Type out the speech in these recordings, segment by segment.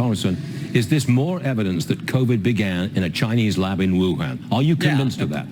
Congressman, is this more evidence that COVID began in a Chinese lab in Wuhan? Are you convinced of that?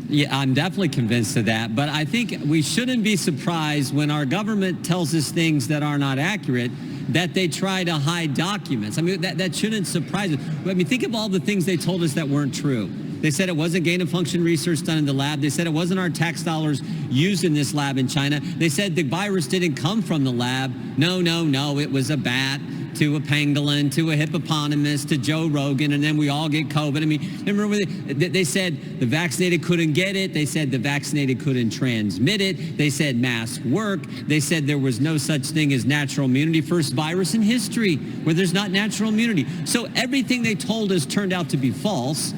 Yeah, I'm definitely convinced of that. But I think we shouldn't be surprised when our government tells us things that are not accurate, that they try to hide documents. I mean, that shouldn't surprise us. I mean, think of all the things they told us that weren't true. They said it wasn't gain-of-function research done in the lab. They said it wasn't our tax dollars used in this lab in China. They said the virus didn't come from the lab. No, it was a bat to a pangolin, to a hippopotamus, to Joe Rogan, and then we all get COVID. I mean, remember they said the vaccinated couldn't get it. They said the vaccinated couldn't transmit it. They said masks work. They said there was no such thing as natural immunity. First virus in history where there's not natural immunity. So everything they told us turned out to be false.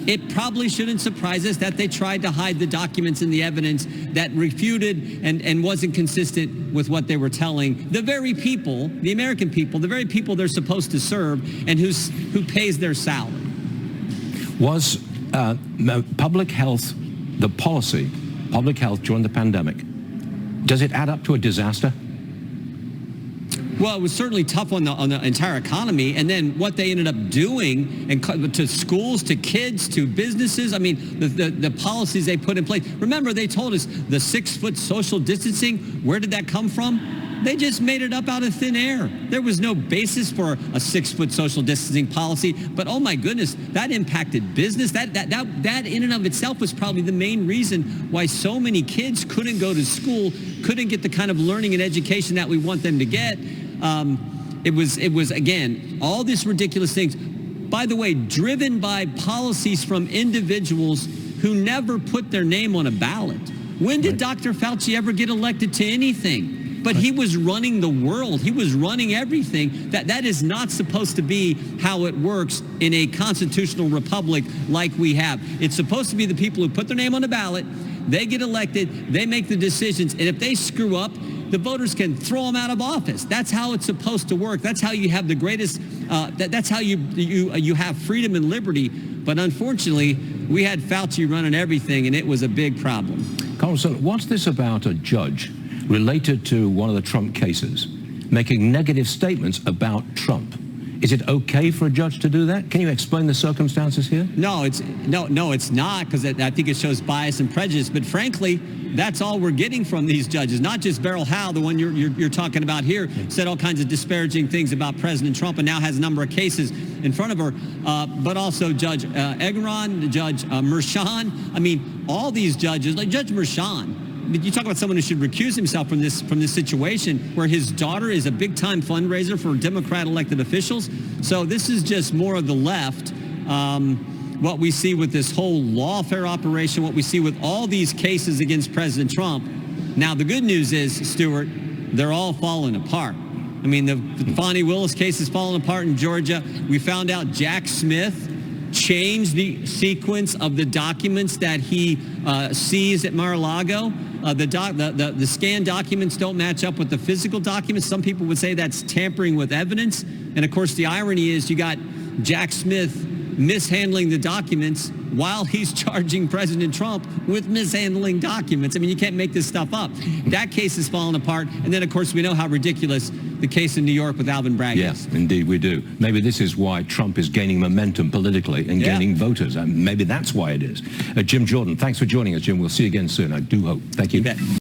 It probably shouldn't surprise us that they tried to hide the documents and the evidence that refuted and wasn't consistent with what they were telling the very people, the American people, the very people they're supposed to serve and who pays their salary. Was public health, the policy, public health during the pandemic, does it add up to a disaster? Well, it was certainly tough on the entire economy, and then what they ended up doing and to schools, to kids, to businesses. I mean, the policies they put in place. Remember, they told us the 6-foot social distancing. Where did that come from? They just made it up out of thin air. There was no basis for a 6-foot social distancing policy. But oh my goodness, that impacted business. That in and of itself was probably the main reason why so many kids couldn't go to school, couldn't get the kind of learning and education that we want them to get. It was again, all these ridiculous things, by the way, driven by policies from individuals who never put their name on a ballot. When did Dr. Fauci ever get elected to anything? But he was running the world. He was running everything. That is not supposed to be how it works in a constitutional republic like we have. It's supposed to be the people who put their name on the ballot. They get elected. They make the decisions. And if they screw up, the voters can throw them out of office. That's how it's supposed to work. That's how you have the greatest, that's how you have freedom and liberty. But unfortunately, we had Fauci running everything, and it was a big problem. Congressman, what's this about a judge related to one of the Trump cases making negative statements about Trump? Is it okay for a judge to do that? Can you explain the circumstances here? No, it's not, because I think it shows bias and prejudice. But frankly, that's all we're getting from these judges. Not just Beryl Howe, the one you're talking about here, said all kinds of disparaging things about President Trump and now has a number of cases in front of her. But also Judge Engoron, Judge Merchan. I mean, all these judges, like Judge Merchan. You talk about someone who should recuse himself from this situation where his daughter is a big-time fundraiser for Democrat elected officials. So this is just more of the left. What we see with this whole lawfare operation, what we see with all these cases against President Trump. Now, the good news is, Stuart, they're all falling apart. I mean, the Fonnie Willis case is falling apart in Georgia. We found out Jack Smith changed the sequence of the documents that he seized at Mar-a-Lago. The scanned documents don't match up with the physical documents. Some people would say that's tampering with evidence. And of course, the irony is you got Jack Smith mishandling the documents while he's charging President Trump with mishandling documents. I mean, you can't make this stuff up. That case is falling apart. And then, of course, we know how ridiculous the case in New York with Alvin Bragg is. Yes, indeed we do. Maybe this is why Trump is gaining momentum politically and gaining voters. Maybe that's why it is. Jim Jordan, thanks for joining us, Jim. We'll see you again soon. I do hope. Thank you.